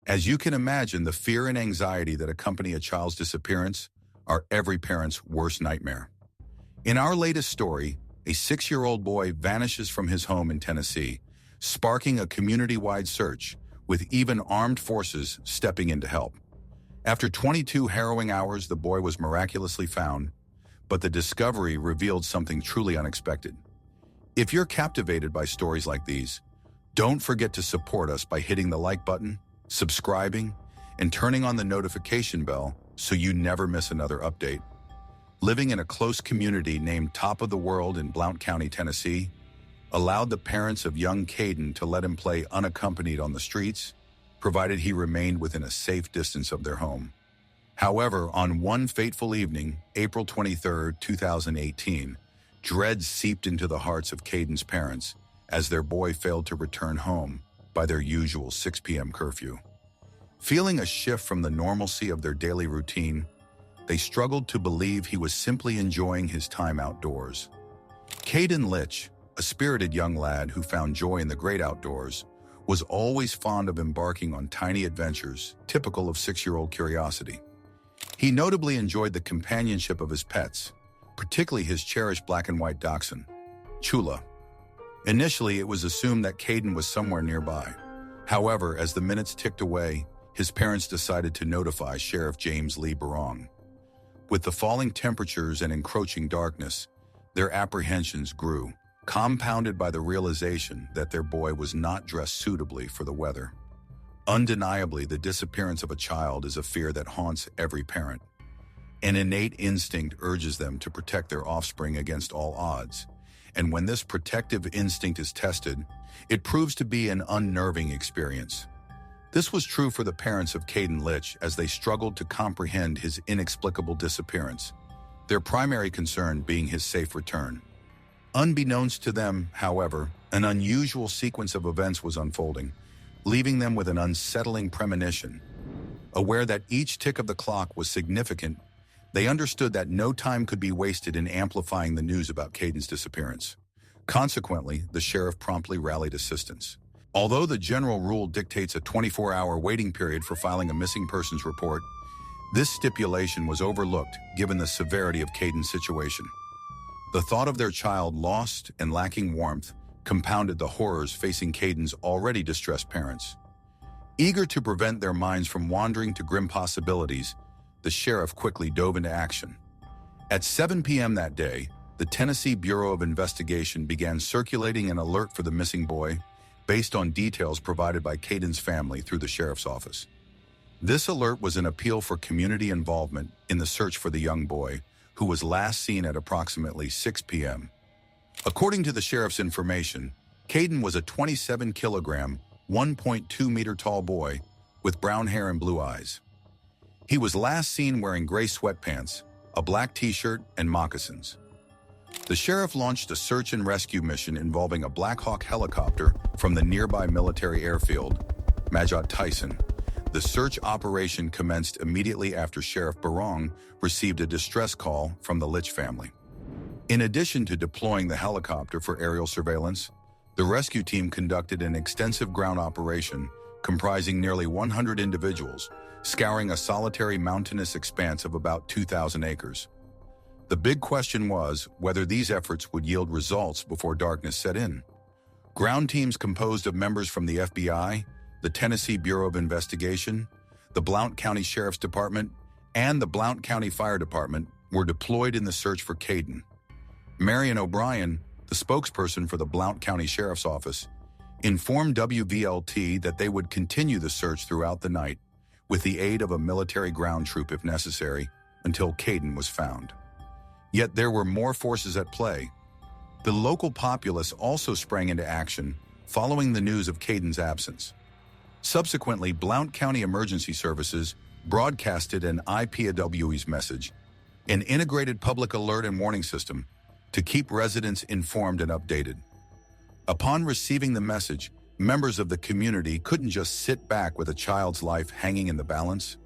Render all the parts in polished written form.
As you can imagine, the fear and anxiety that accompany a child's disappearance are every parent's worst nightmare. In our latest story, a 6-year-old boy vanishes from his home in Tennessee, sparking a community-wide search, with even armed forces stepping in to help. After 22 harrowing hours, the boy was miraculously found, but the discovery revealed something truly unexpected. If you're captivated by stories like these, don't forget to support us by hitting the like button, subscribing, and turning on the notification bell so you never miss another update. Living in a close community named Top of the World in Blount County, Tennessee, allowed the parents of young Caden to let him play unaccompanied on the streets, provided he remained within a safe distance of their home. However, on one fateful evening, April 23, 2018, dread seeped into the hearts of Caden's parents as their boy failed to return home by their usual 6 p.m. curfew. Feeling a shift from the normalcy of their daily routine, they struggled to believe he was simply enjoying his time outdoors. Caden Litch, a spirited young lad who found joy in the great outdoors, was always fond of embarking on tiny adventures, typical of 6-year-old curiosity. He notably enjoyed the companionship of his pets, particularly his cherished black and white dachshund, Chula. Initially, it was assumed that Caden was somewhere nearby. However, as the minutes ticked away, his parents decided to notify Sheriff James Lee Barong. With the falling temperatures and encroaching darkness, their apprehensions grew, compounded by the realization that their boy was not dressed suitably for the weather. Undeniably, the disappearance of a child is a fear that haunts every parent. An innate instinct urges them to protect their offspring against all odds, and when this protective instinct is tested, it proves to be an unnerving experience. This was true for the parents of Caden Litch as they struggled to comprehend his inexplicable disappearance, their primary concern being his safe return. Unbeknownst to them, however, an unusual sequence of events was unfolding, leaving them with an unsettling premonition. Aware that each tick of the clock was significant, they understood that no time could be wasted in amplifying the news about Caden's disappearance. Consequently, the sheriff promptly rallied assistance. Although the general rule dictates a 24-hour waiting period for filing a missing persons report, this stipulation was overlooked given the severity of Caden's situation. The thought of their child lost and lacking warmth compounded the horrors facing Caden's already distressed parents. Eager to prevent their minds from wandering to grim possibilities, the sheriff quickly dove into action. At 7 p.m. that day, the Tennessee Bureau of Investigation began circulating an alert for the missing boy based on details provided by Caden's family through the sheriff's office. This alert was an appeal for community involvement in the search for the young boy, who was last seen at approximately 6 p.m. According to the sheriff's information, Caden was a 27-kilogram, 1.2-meter tall boy with brown hair and blue eyes. He was last seen wearing gray sweatpants, a black t-shirt, and moccasins. The sheriff launched a search and rescue mission involving a Black Hawk helicopter from the nearby military airfield, Majot Tyson. The search operation commenced immediately after Sheriff Barong received a distress call from the Litch family. In addition to deploying the helicopter for aerial surveillance, the rescue team conducted an extensive ground operation comprising nearly 100 individuals, scouring a solitary mountainous expanse of about 2,000 acres. The big question was whether these efforts would yield results before darkness set in. Ground teams composed of members from the FBI, the Tennessee Bureau of Investigation, the Blount County Sheriff's Department, and the Blount County Fire Department were deployed in the search for Caden. Marion O'Brien, the spokesperson for the Blount County Sheriff's Office, informed WVLT that they would continue the search throughout the night, with the aid of a military ground troop if necessary, until Caden was found. Yet there were more forces at play. The local populace also sprang into action following the news of Caden's absence. Subsequently, Blount County Emergency Services broadcasted an IPAWS message, an integrated public alert and warning system, to keep residents informed and updated. Upon receiving the message, members of the community couldn't just sit back with a child's life hanging in the balance.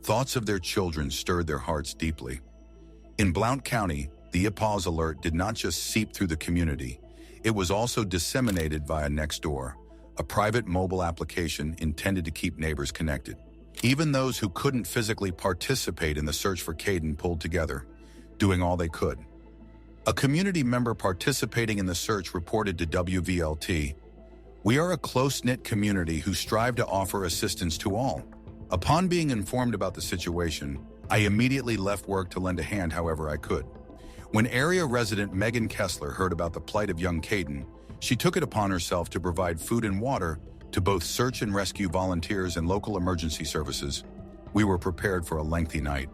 Thoughts of their children stirred their hearts deeply. In Blount County, the IPAWS alert did not just seep through the community, it was also disseminated via Nextdoor, a private mobile application intended to keep neighbors connected. Even those who couldn't physically participate in the search for Caden pulled together, doing all they could. A community member participating in the search reported to WVLT, "We are a close-knit community who strive to offer assistance to all. Upon being informed about the situation, I immediately left work to lend a hand however I could. When area resident Megan Kessler heard about the plight of young Caden, she took it upon herself to provide food and water to both search and rescue volunteers and local emergency services. We were prepared for a lengthy night.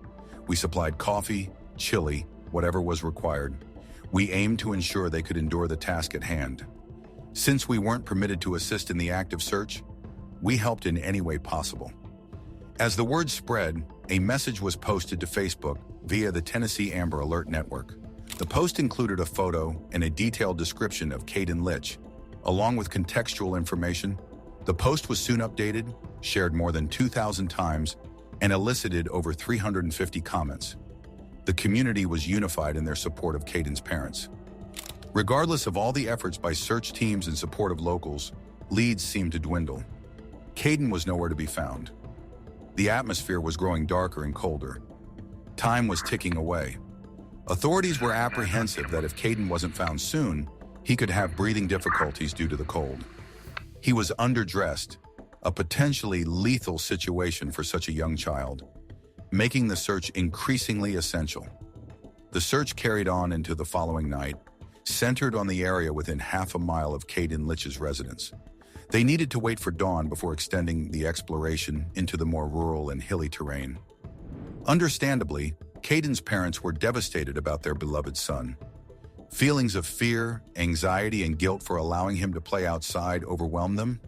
We supplied coffee, chili, whatever was required. We aimed to ensure they could endure the task at hand. Since we weren't permitted to assist in the active search, we helped in any way possible." As the word spread, a message was posted to Facebook via the Tennessee Amber Alert Network. The post included a photo and a detailed description of Caden Litch, along with contextual information. The post was soon updated, shared more than 2,000 times, and elicited over 350 comments. The community was unified in their support of Caden's parents. Regardless of all the efforts by search teams and support of locals, leads seemed to dwindle. Caden was nowhere to be found. The atmosphere was growing darker and colder. Time was ticking away. Authorities were apprehensive that if Caden wasn't found soon, he could have breathing difficulties due to the cold. He was underdressed, a potentially lethal situation for such a young child, making the search increasingly essential. The search carried on into the following night, centered on the area within half a mile of Caden Litch's residence. They needed to wait for dawn before extending the exploration into the more rural and hilly terrain. Understandably, Caden's parents were devastated about their beloved son. Feelings of fear, anxiety, and guilt for allowing him to play outside overwhelmed them.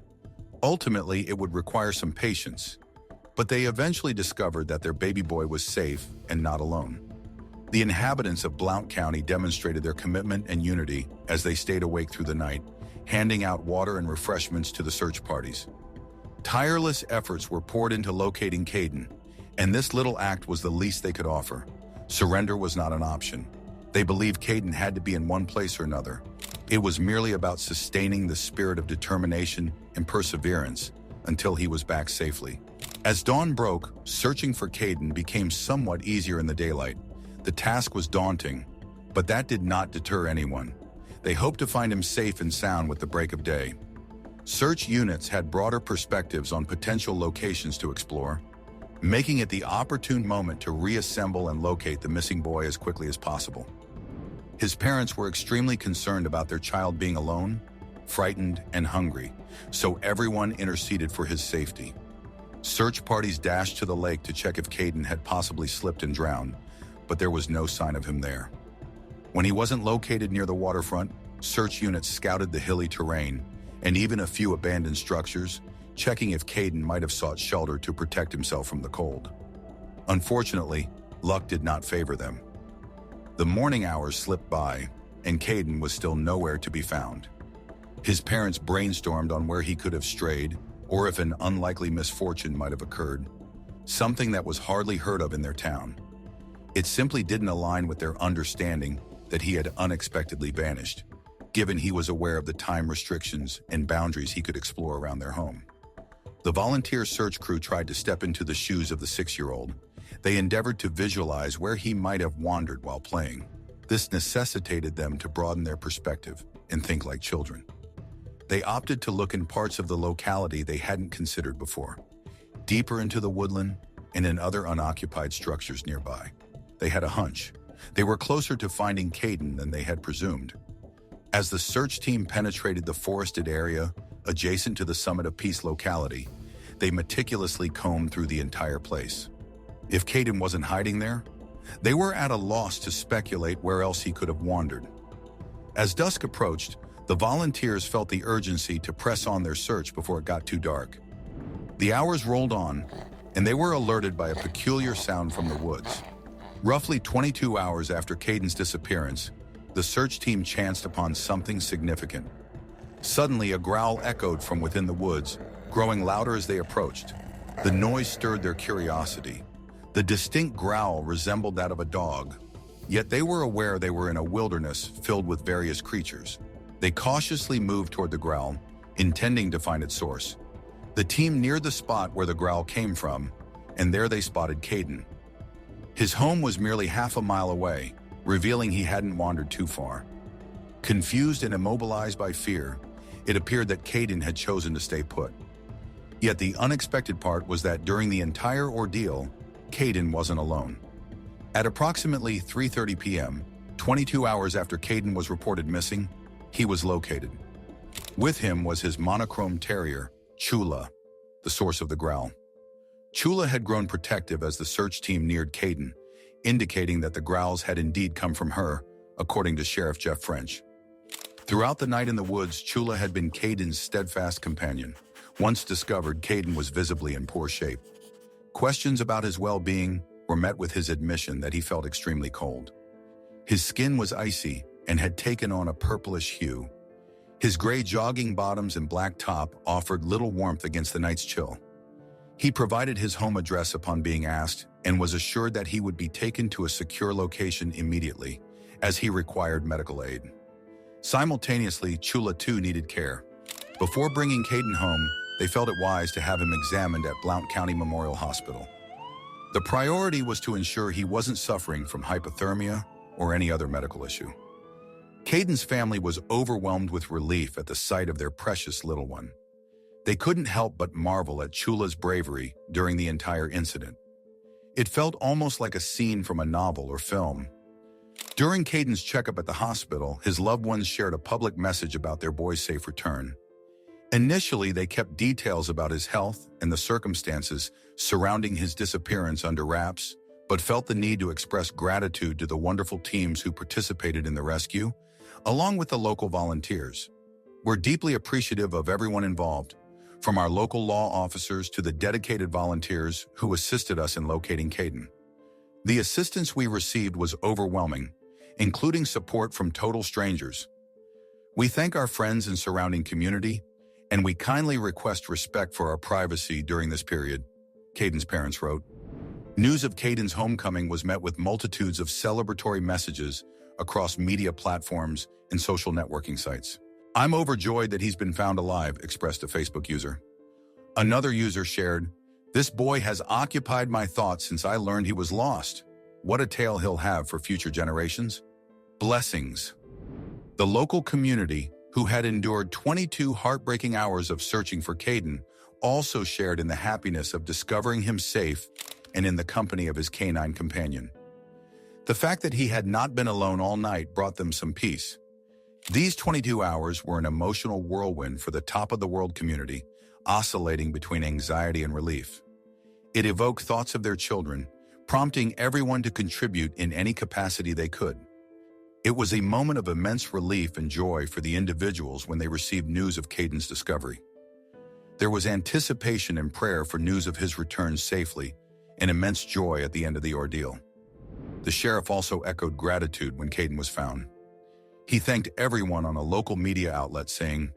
Ultimately, it would require some patience, but they eventually discovered that their baby boy was safe and not alone. The inhabitants of Blount County demonstrated their commitment and unity as they stayed awake through the night, handing out water and refreshments to the search parties. Tireless efforts were poured into locating Caden, and this little act was the least they could offer. Surrender was not an option. They believed Caden had to be in one place or another. It was merely about sustaining the spirit of determination and perseverance until he was back safely. As dawn broke, searching for Caden became somewhat easier in the daylight. The task was daunting, but that did not deter anyone. They hoped to find him safe and sound with the break of day. Search units had broader perspectives on potential locations to explore, making it the opportune moment to reassemble and locate the missing boy as quickly as possible. His parents were extremely concerned about their child being alone, frightened, and hungry, so everyone interceded for his safety. Search parties dashed to the lake to check if Caden had possibly slipped and drowned, but there was no sign of him there. When he wasn't located near the waterfront, search units scouted the hilly terrain and even a few abandoned structures, checking if Caden might have sought shelter to protect himself from the cold. Unfortunately, luck did not favor them. The morning hours slipped by, and Caden was still nowhere to be found. His parents brainstormed on where he could have strayed, or if an unlikely misfortune might have occurred, something that was hardly heard of in their town. It simply didn't align with their understanding that he had unexpectedly vanished, given he was aware of the time restrictions and boundaries he could explore around their home. The volunteer search crew tried to step into the shoes of the 6-year-old. They endeavored to visualize where he might have wandered while playing. This necessitated them to broaden their perspective and think like children. They opted to look in parts of the locality they hadn't considered before, deeper into the woodland and in other unoccupied structures nearby. They had a hunch. They were closer to finding Caden than they had presumed. As the search team penetrated the forested area adjacent to the Summit of Peace locality, they meticulously combed through the entire place. If Caden wasn't hiding there, they were at a loss to speculate where else he could have wandered. As dusk approached, the volunteers felt the urgency to press on their search before it got too dark. The hours rolled on, and they were alerted by a peculiar sound from the woods. Roughly 22 hours after Caden's disappearance, the search team chanced upon something significant. Suddenly, a growl echoed from within the woods, growing louder as they approached. The noise stirred their curiosity. The distinct growl resembled that of a dog, yet they were aware they were in a wilderness filled with various creatures. They cautiously moved toward the growl, intending to find its source. The team neared the spot where the growl came from, and there they spotted Caden. His home was merely half a mile away, revealing he hadn't wandered too far. Confused and immobilized by fear, it appeared that Caden had chosen to stay put. Yet the unexpected part was that during the entire ordeal, Caden wasn't alone. At approximately 3:30 p.m., 22 hours after Caden was reported missing, he was located. With him was his monochrome terrier, Chula, the source of the growl. Chula had grown protective as the search team neared Caden, indicating that the growls had indeed come from her, according to Sheriff Jeff French. Throughout the night in the woods, Chula had been Caden's steadfast companion. Once discovered, Caden was visibly in poor shape. Questions about his well-being were met with his admission that he felt extremely cold. His skin was icy and had taken on a purplish hue. His gray jogging bottoms and black top offered little warmth against the night's chill. He provided his home address upon being asked and was assured that he would be taken to a secure location immediately, as he required medical aid. Simultaneously, Chula too needed care. Before bringing Caden home, they felt it wise to have him examined at Blount County Memorial Hospital. The priority was to ensure he wasn't suffering from hypothermia or any other medical issue. Caden's family was overwhelmed with relief at the sight of their precious little one. They couldn't help but marvel at Chula's bravery during the entire incident. It felt almost like a scene from a novel or film. During Caden's checkup at the hospital, his loved ones shared a public message about their boy's safe return. Initially, they kept details about his health and the circumstances surrounding his disappearance under wraps, but felt the need to express gratitude to the wonderful teams who participated in the rescue, along with the local volunteers. We're deeply appreciative of everyone involved, from our local law officers to the dedicated volunteers who assisted us in locating Caden. The assistance we received was overwhelming, including support from total strangers. We thank our friends and surrounding community, and we kindly request respect for our privacy during this period, Caden's parents wrote. News of Caden's homecoming was met with multitudes of celebratory messages across media platforms and social networking sites. "I'm overjoyed that he's been found alive," expressed a Facebook user. Another user shared, "This boy has occupied my thoughts since I learned he was lost. What a tale he'll have for future generations." Blessings. The local community, who had endured 22 heartbreaking hours of searching for Caden, also shared in the happiness of discovering him safe and in the company of his canine companion. The fact that he had not been alone all night brought them some peace. These 22 hours were an emotional whirlwind for the top-of-the-world community, oscillating between anxiety and relief. It evoked thoughts of their children, prompting everyone to contribute in any capacity they could. It was a moment of immense relief and joy for the individuals when they received news of Caden's discovery. There was anticipation and prayer for news of his return safely, and immense joy at the end of the ordeal. The sheriff also echoed gratitude when Caden was found. He thanked everyone on a local media outlet, saying,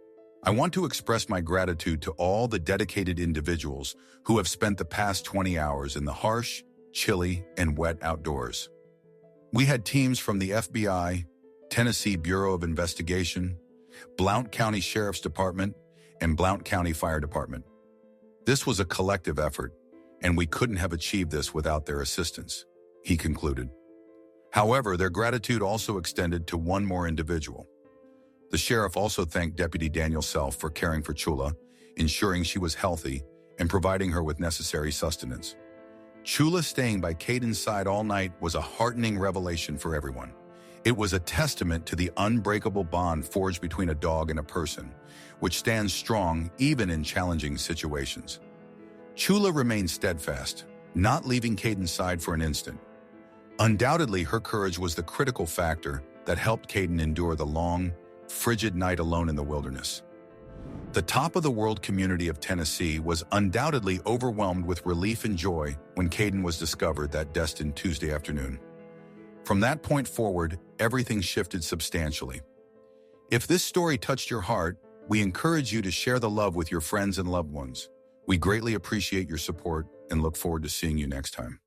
"I want to express my gratitude to all the dedicated individuals who have spent the past 20 hours in the harsh, chilly, and wet outdoors. We had teams from the FBI, Tennessee Bureau of Investigation, Blount County Sheriff's Department, and Blount County Fire Department. This was a collective effort, and we couldn't have achieved this without their assistance," he concluded. However, their gratitude also extended to one more individual. The sheriff also thanked Deputy Daniel Self for caring for Chula, ensuring she was healthy, and providing her with necessary sustenance. Chula staying by Caden's side all night was a heartening revelation for everyone. It was a testament to the unbreakable bond forged between a dog and a person, which stands strong even in challenging situations. Chula remained steadfast, not leaving Caden's side for an instant. Undoubtedly, her courage was the critical factor that helped Caden endure the long, frigid night alone in the wilderness. The top-of-the-world community of Tennessee was undoubtedly overwhelmed with relief and joy when Caden was discovered that destined Tuesday afternoon. From that point forward, everything shifted substantially. If this story touched your heart, we encourage you to share the love with your friends and loved ones. We greatly appreciate your support and look forward to seeing you next time.